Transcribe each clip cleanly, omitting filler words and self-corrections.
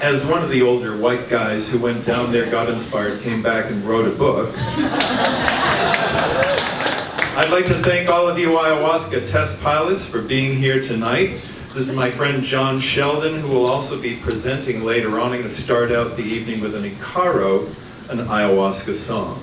as one of the older white guys who went down there, got inspired, came back and wrote a book, I'd like to thank all of you ayahuasca test pilots for being here tonight. This is my friend John Sheldon, who will also be presenting later on. I'm going to start out the evening with an Icaro, an ayahuasca song.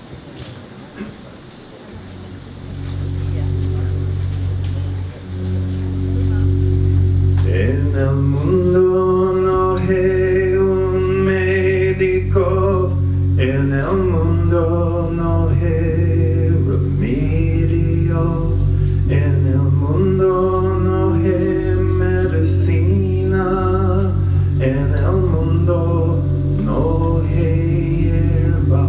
En el mundo no hay un médico, en el mundo no hay remedio, en el mundo no hay medicina, en el mundo no hay hierba,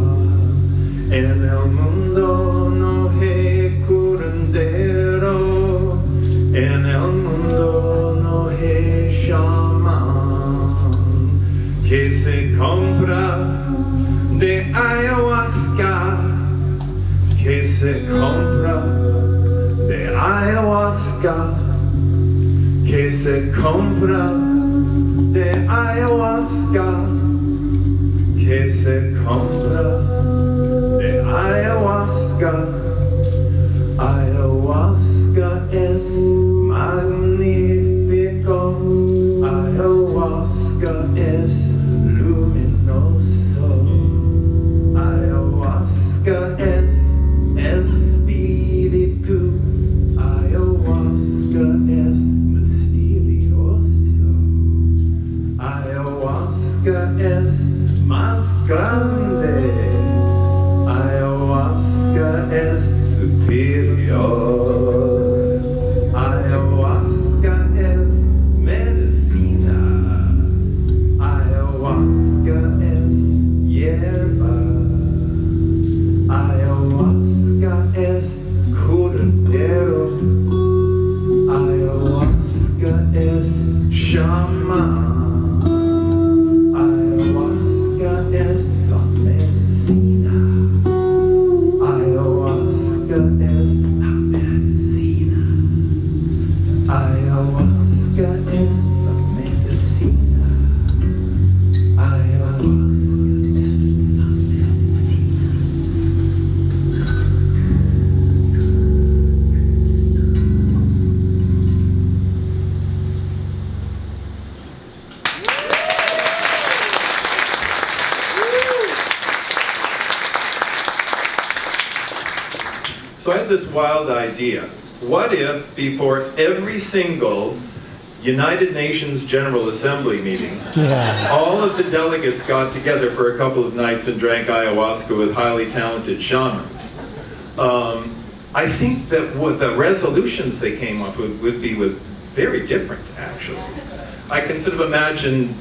en el mundo no hay curandero, en el mundo no hay chamán que se compra de ayahuasca, que se compra de ayahuasca, que se compra de ayahuasca, que se compra de ayahuasca. Ayahuasca es magnífico, ayahuasca es luminoso, ayahuasca es espíritu, ayahuasca es misterioso, ayahuasca es más grande, ayahuasca es superior, ayahuasca es medicina, ayahuasca es hierba, ayahuasca es curandero, ayahuasca es chamán, ayahuasca es la medicina, ayahuasca es la medicina, ayahuasca es la medicina, ayahuasca es la medicina. So I had this wild idea. What if before every single United Nations General Assembly meeting, all of the delegates got together for a couple of nights and drank ayahuasca with highly talented shamans? I think that what the resolutions they came up with would be very different, actually. I can sort of imagine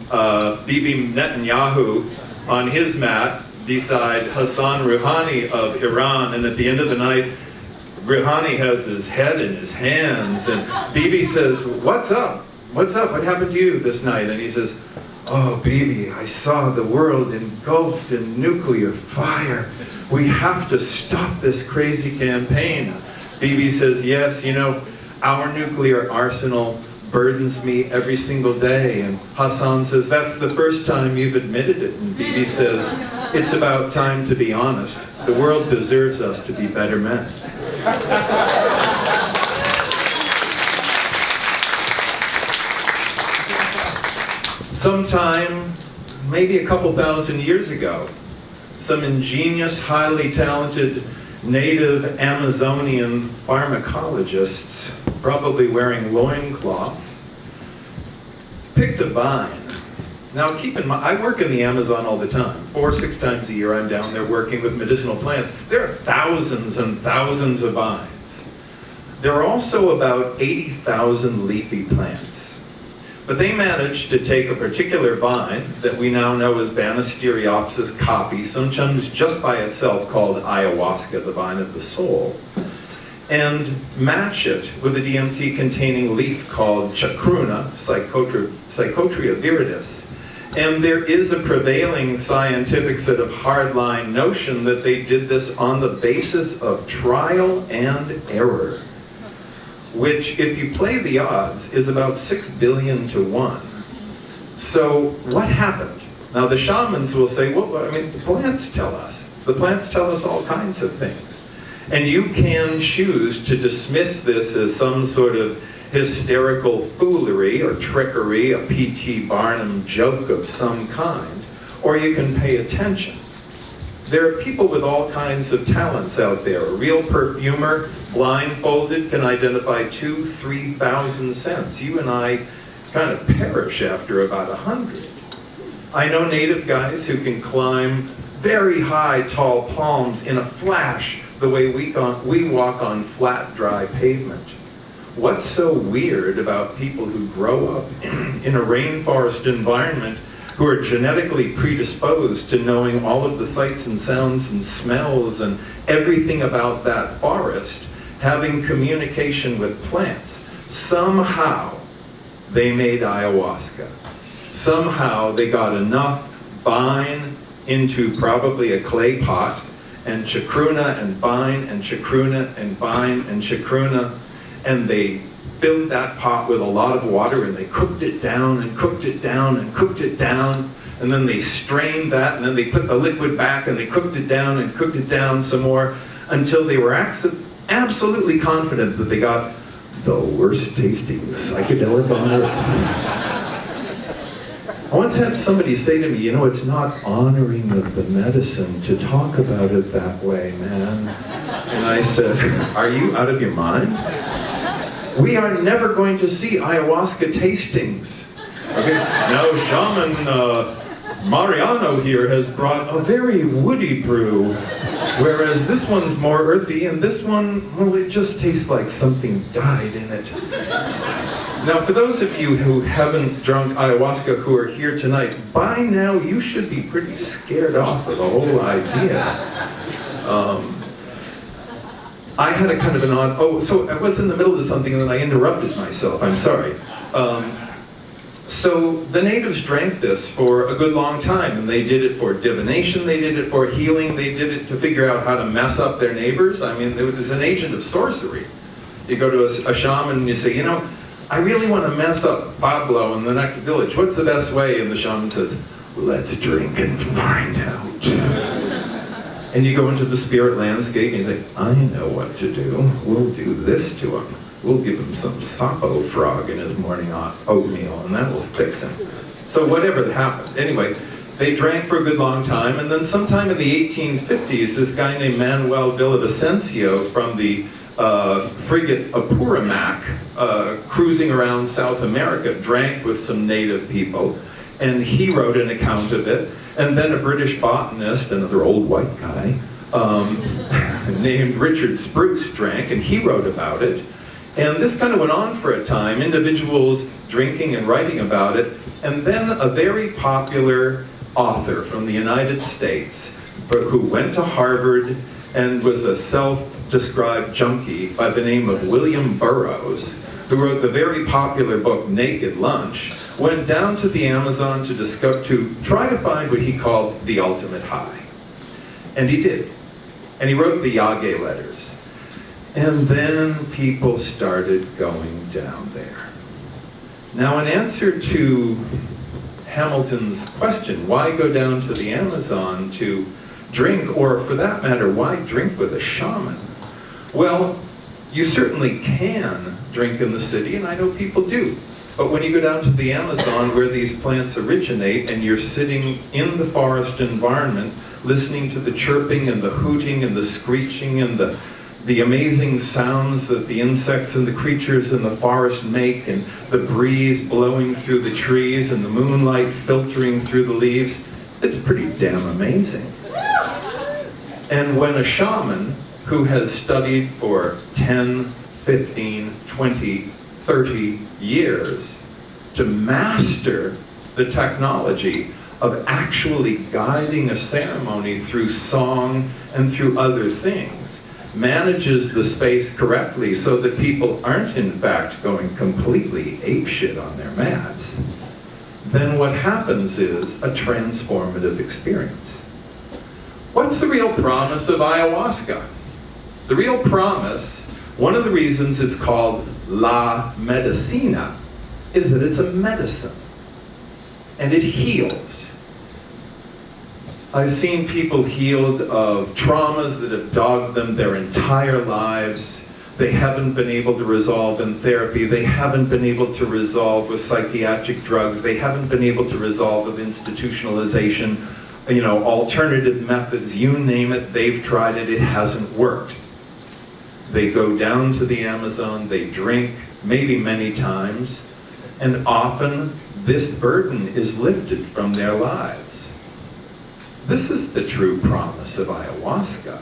Bibi Netanyahu on his mat beside Hassan Rouhani of Iran, and at the end of the night, Rouhani has his head in his hands, and Bibi says, "What's up? What's up? What happened to you this night?" And he says, "Oh, Bibi, I saw the world engulfed in nuclear fire. We have to stop this crazy campaign." Bibi says, "Yes, you know, our nuclear arsenal burdens me every single day." And Hassan says, "That's the first time you've admitted it." And Bibi says, "It's about time to be honest. The world deserves us to be better men." Sometime, maybe a couple thousand years ago, some ingenious, highly talented native Amazonian pharmacologists, probably wearing loincloths, picked a vine. Now keep in mind, I work in the Amazon all the time. 4 or 6 times a year I'm down there working with medicinal plants. There are thousands and thousands of vines. There are also about 80,000 leafy plants. But they managed to take a particular vine that we now know as Banisteriopsis caapi, sometimes just by itself called ayahuasca, the vine of the soul, and match it with a DMT-containing leaf called chacruna, Psychotria viridis. And there is a prevailing scientific sort of hardline notion that they did this on the basis of trial and error, which, if you play the odds, is about 6 billion to 1. So what happened? Now the shamans will say, well, I mean, the plants tell us. The plants tell us all kinds of things. And you can choose to dismiss this as some sort of hysterical foolery or trickery, a P.T. Barnum joke of some kind, or you can pay attention. There are people with all kinds of talents out there. A real perfumer, blindfolded, can identify 2,000 to 3,000 scents. You and I kind of perish after about 100. I know native guys who can climb very high, tall palms in a flash, the way we walk on flat, dry pavement. What's so weird about people who grow up in a rainforest environment, who are genetically predisposed to knowing all of the sights and sounds and smells and everything about that forest, having communication with plants? Somehow they made ayahuasca. Somehow they got enough vine into probably a clay pot, and chacruna and vine and chacruna and vine and chacruna, and they filled that pot with a lot of water, and they cooked it down and cooked it down and cooked it down, and then they strained that, and then they put the liquid back, and they cooked it down and cooked it down some more, until they were absolutely confident that they got the worst tasting psychedelic on earth. I once had somebody say to me, you know, it's not honoring of the medicine to talk about it that way, man. And I said, are you out of your mind? We are never going to see ayahuasca tastings. Okay? Now, shaman Mariano here has brought a very woody brew, whereas this one's more earthy, and this one, well, it just tastes like something died in it. Now, for those of you who haven't drunk ayahuasca who are here tonight, by now you should be pretty scared off of the whole idea. I had a kind of an odd, so I was in the middle of something and then I interrupted myself, I'm sorry. So the natives drank this for a good long time, and they did it for divination, they did it for healing, they did it to figure out how to mess up their neighbors. I mean, it was an agent of sorcery. You go to a shaman and you say, you know, I really want to mess up Pablo in the next village. What's the best way? And the shaman says, let's drink and find out. And you go into the spirit landscape and you say, I know what to do. We'll do this to him. We'll give him some sapo frog in his morning oatmeal, and that will fix him. So whatever happened. Anyway, they drank for a good long time, and then sometime in the 1850s, this guy named Manuel Villavicencio from the frigate Apurimac, cruising around South America, drank with some native people, and he wrote an account of it. And then a British botanist, another old white guy, named Richard Spruce drank, and he wrote about it. And this kind of went on for a time, individuals drinking and writing about it, and then a very popular author from the United States who went to Harvard and was a self-described junkie by the name of William Burroughs, who wrote the very popular book Naked Lunch, went down to the Amazon to try to find what he called the ultimate high. And he did. And he wrote the Yage letters. And then people started going down there. Now, in answer to Hamilton's question, why go down to the Amazon to drink, or for that matter, why drink with a shaman? Well, you certainly can drink in the city, and I know people do. But when you go down to the Amazon where these plants originate, and you're sitting in the forest environment, listening to the chirping and the hooting and the screeching and the amazing sounds that the insects and the creatures in the forest make, and the breeze blowing through the trees and the moonlight filtering through the leaves, it's pretty damn amazing. And when a shaman who has studied for 10, 15, 20, 30 years to master the technology of actually guiding a ceremony through song and through other things, manages the space correctly so that people aren't in fact going completely apeshit on their mats, then what happens is a transformative experience. What's the real promise of ayahuasca? The real promise, one of the reasons it's called La Medicina, is that it's a medicine. And it heals. I've seen people healed of traumas that have dogged them their entire lives. They haven't been able to resolve in therapy. They haven't been able to resolve with psychiatric drugs. They haven't been able to resolve with institutionalization, alternative methods, you name it, they've tried it, it hasn't worked. They go down to the Amazon, they drink, maybe many times, and often this burden is lifted from their lives. This is the true promise of ayahuasca.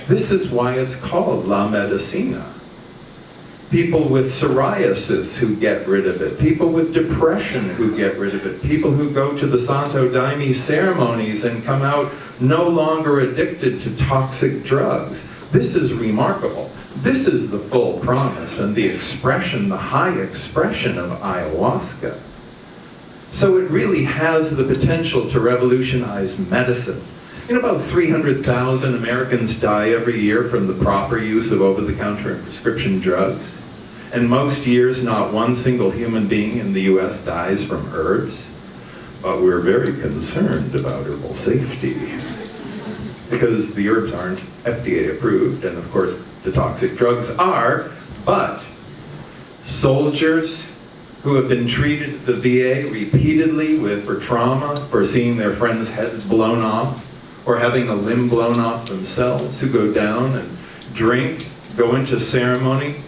This is why it's called La Medicina. People with psoriasis who get rid of it, people with depression who get rid of it, people who go to the Santo Daime ceremonies and come out no longer addicted to toxic drugs. This is remarkable. This is the full promise and the expression, the high expression of ayahuasca. So it really has the potential to revolutionize medicine. About 300,000 Americans die every year from the proper use of over-the-counter and prescription drugs. And most years, not one single human being in the US dies from herbs. But we're very concerned about herbal safety, because the herbs aren't FDA approved, and of course the toxic drugs are. But soldiers who have been treated at the VA repeatedly for trauma, for seeing their friends' heads blown off, or having a limb blown off themselves, who go down and drink, go into ceremony,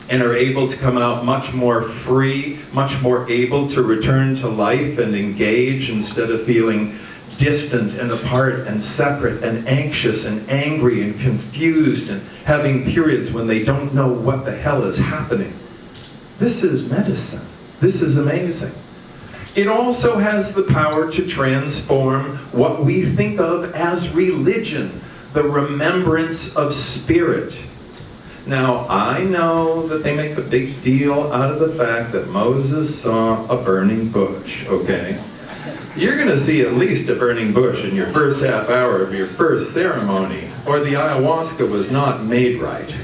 and are able to come out much more free, much more able to return to life and engage instead of feeling distant and apart and separate and anxious and angry and confused and having periods when they don't know what the hell is happening. This is medicine. This is amazing. It also has the power to transform what we think of as religion, the remembrance of spirit. Now, I know that they make a big deal out of the fact that Moses saw a burning bush, okay? You're going to see at least a burning bush in your first half hour of your first ceremony, or the ayahuasca was not made right.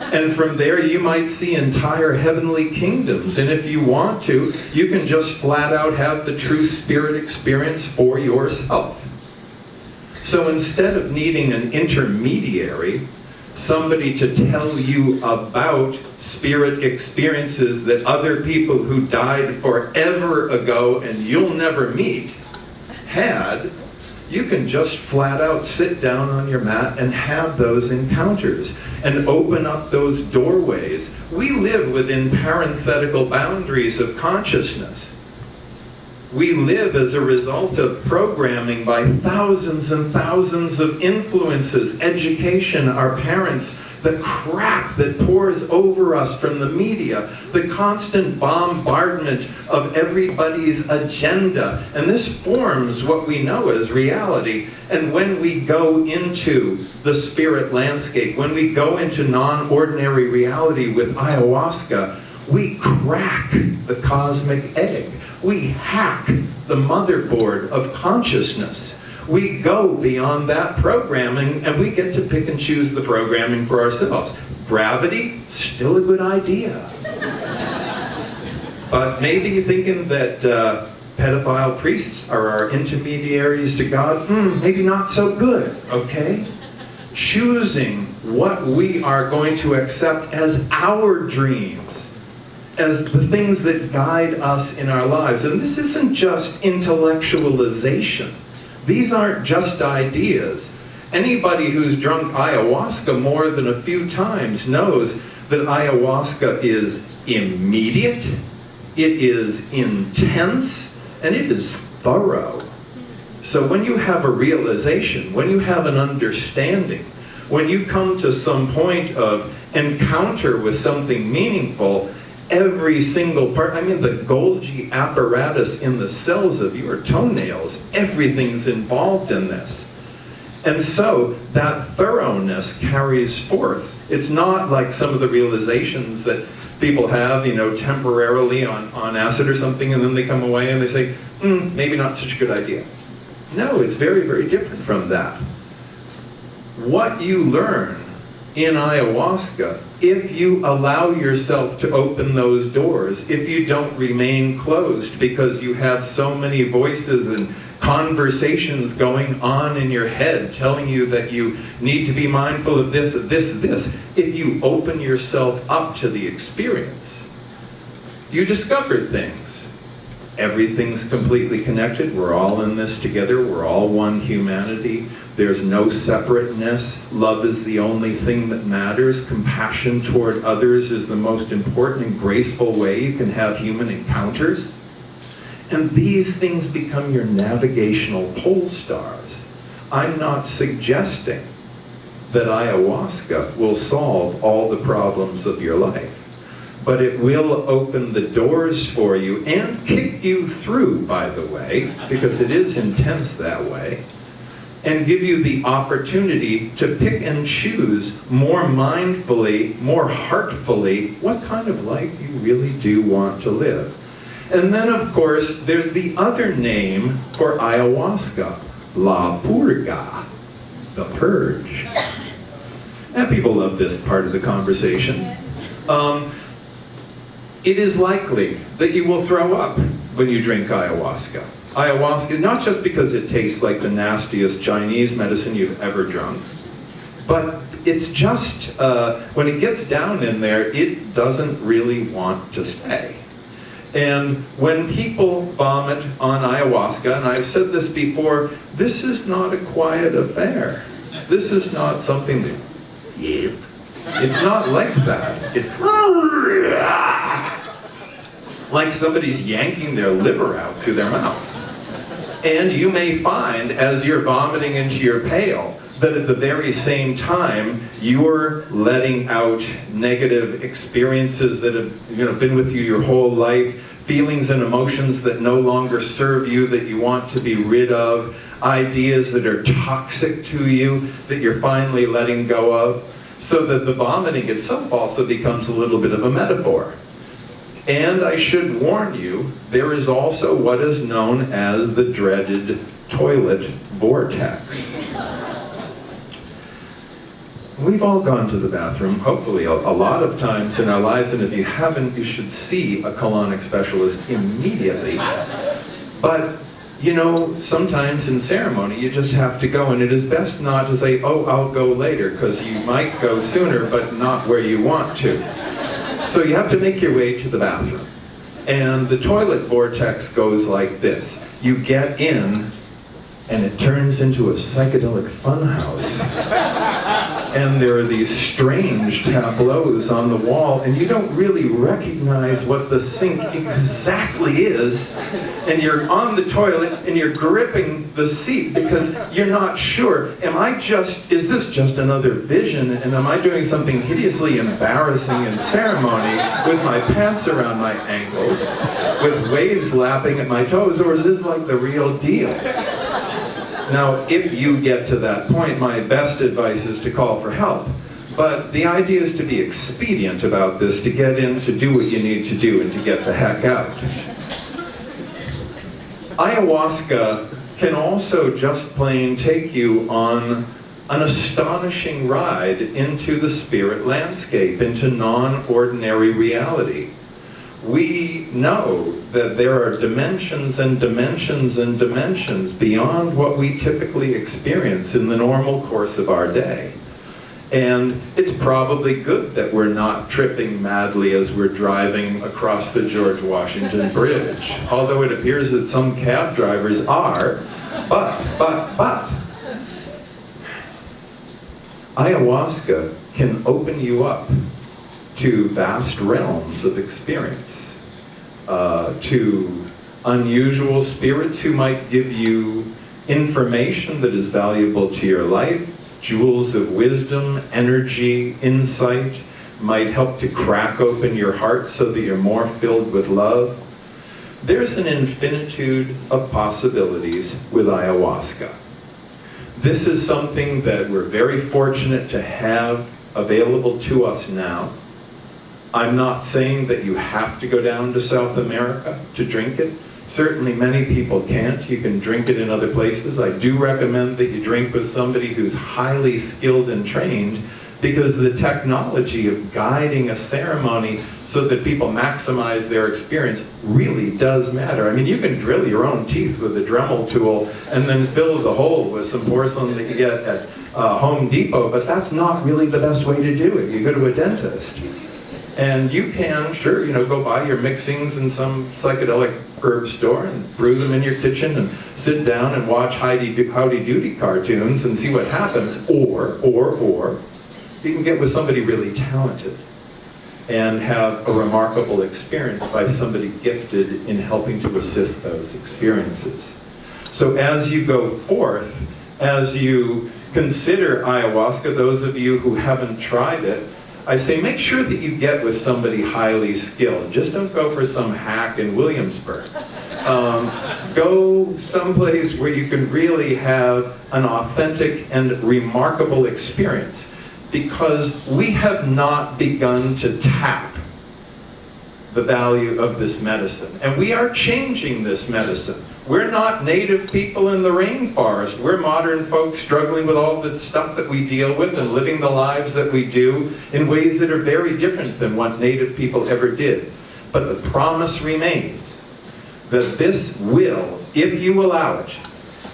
And from there you might see entire heavenly kingdoms. And if you want to, you can just flat out have the true spirit experience for yourself. So instead of needing an intermediary, somebody to tell you about spirit experiences that other people who died forever ago and you'll never meet had, you can just flat out sit down on your mat and have those encounters and open up those doorways. We live within parenthetical boundaries of consciousness. We live as a result of programming by thousands and thousands of influences, education, our parents, the crap that pours over us from the media, the constant bombardment of everybody's agenda. And this forms what we know as reality. And when we go into the spirit landscape, when we go into non-ordinary reality with ayahuasca, we crack the cosmic egg. We hack the motherboard of consciousness. We go beyond that programming and we get to pick and choose the programming for ourselves. Gravity, still a good idea. But maybe thinking that pedophile priests are our intermediaries to God, maybe not so good, okay? Choosing what we are going to accept as our dreams, as the things that guide us in our lives. And this isn't just intellectualization. These aren't just ideas. Anybody who's drunk ayahuasca more than a few times knows that ayahuasca is immediate, it is intense, and it is thorough. So when you have a realization, when you have an understanding, when you come to some point of encounter with something meaningful, every single part, the Golgi apparatus in the cells of your toenails, everything's involved in this. And so that thoroughness carries forth. It's not like some of the realizations that people have, temporarily on acid or something, and then they come away and they say, maybe not such a good idea. No, it's very, very different from that. What you learn in ayahuasca, if you allow yourself to open those doors, if you don't remain closed because you have so many voices and conversations going on in your head telling you that you need to be mindful of this, this. If you open yourself up to the experience, you discover things. Everything's completely connected. We're all in this together. We're all one humanity. There's no separateness. Love is the only thing that matters. Compassion toward others is the most important and graceful way you can have human encounters. And these things become your navigational pole stars. I'm not suggesting that ayahuasca will solve all the problems of your life. But it will open the doors for you and kick you through, by the way, because it is intense that way, and give you the opportunity to pick and choose more mindfully, more heartfully, what kind of life you really do want to live. And then, of course, there's the other name for ayahuasca, La Purga, the Purge. And people love this part of the conversation. It is likely that you will throw up when you drink ayahuasca. Ayahuasca, not just because it tastes like the nastiest Chinese medicine you've ever drunk, but it's just, when it gets down in there, it doesn't really want to stay. And when people vomit on ayahuasca, and I've said this before, this is not a quiet affair. This is not something that, yep. It's not like that. It's like somebody's yanking their liver out through their mouth. And you may find, as you're vomiting into your pail, that at the very same time, you're letting out negative experiences that have been with you your whole life, feelings and emotions that no longer serve you, that you want to be rid of, ideas that are toxic to you, that you're finally letting go of. So that the vomiting itself also becomes a little bit of a metaphor. And I should warn you, there is also what is known as the dreaded toilet vortex. We've all gone to the bathroom, hopefully a lot of times in our lives, and if you haven't, you should see a colonic specialist immediately. But you know, sometimes in ceremony you just have to go, and it is best not to say, oh, I'll go later, because you might go sooner, but not where you want to. So you have to make your way to the bathroom. And the toilet vortex goes like this. You get in, and it turns into a psychedelic funhouse. And there are these strange tableaus on the wall, and you don't really recognize what the sink exactly is. And you're on the toilet, and you're gripping the seat because you're not sure, is this just another vision, and am I doing something hideously embarrassing in ceremony with my pants around my ankles, with waves lapping at my toes, or is this like the real deal? Now, if you get to that point, my best advice is to call for help. But the idea is to be expedient about this, to get in, to do what you need to do, and to get the heck out. Ayahuasca can also just plain take you on an astonishing ride into the spirit landscape, into non-ordinary reality. We know that there are dimensions and dimensions and dimensions beyond what we typically experience in the normal course of our day. And it's probably good that we're not tripping madly as we're driving across the George Washington Bridge, although it appears that some cab drivers are, but. Ayahuasca can open you up to vast realms of experience, to unusual spirits who might give you information that is valuable to your life, jewels of wisdom, energy, insight, might help to crack open your heart so that you're more filled with love. There's an infinitude of possibilities with ayahuasca. This is something that we're very fortunate to have available to us now. I'm not saying that you have to go down to South America to drink it. Certainly many people can't. You can drink it in other places. I do recommend that you drink with somebody who's highly skilled and trained, because the technology of guiding a ceremony so that people maximize their experience really does matter. I mean, you can drill your own teeth with a Dremel tool and then fill the hole with some porcelain that you get at Home Depot, but that's not really the best way to do it. You go to a dentist. And you can, sure, go buy your mixings in some psychedelic herb store and brew them in your kitchen and sit down and watch Howdy Doody cartoons and see what happens. Or you can get with somebody really talented and have a remarkable experience by somebody gifted in helping to assist those experiences. So as you go forth, as you consider ayahuasca, those of you who haven't tried it, I say make sure that you get with somebody highly skilled. Just don't go for some hack in Williamsburg. Go someplace where you can really have an authentic and remarkable experience, because we have not begun to tap the value of this medicine. And we are changing this medicine. We're not native people in the rainforest. We're modern folks struggling with all the stuff that we deal with and living the lives that we do in ways that are very different than what native people ever did. But the promise remains that this will, if you allow it,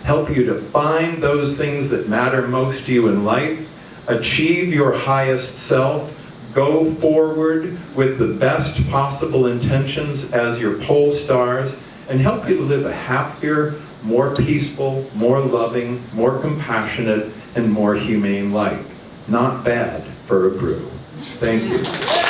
help you to find those things that matter most to you in life, achieve your highest self, go forward with the best possible intentions as your pole stars, and help you to live a happier, more peaceful, more loving, more compassionate, and more humane life. Not bad for a brew. Thank you.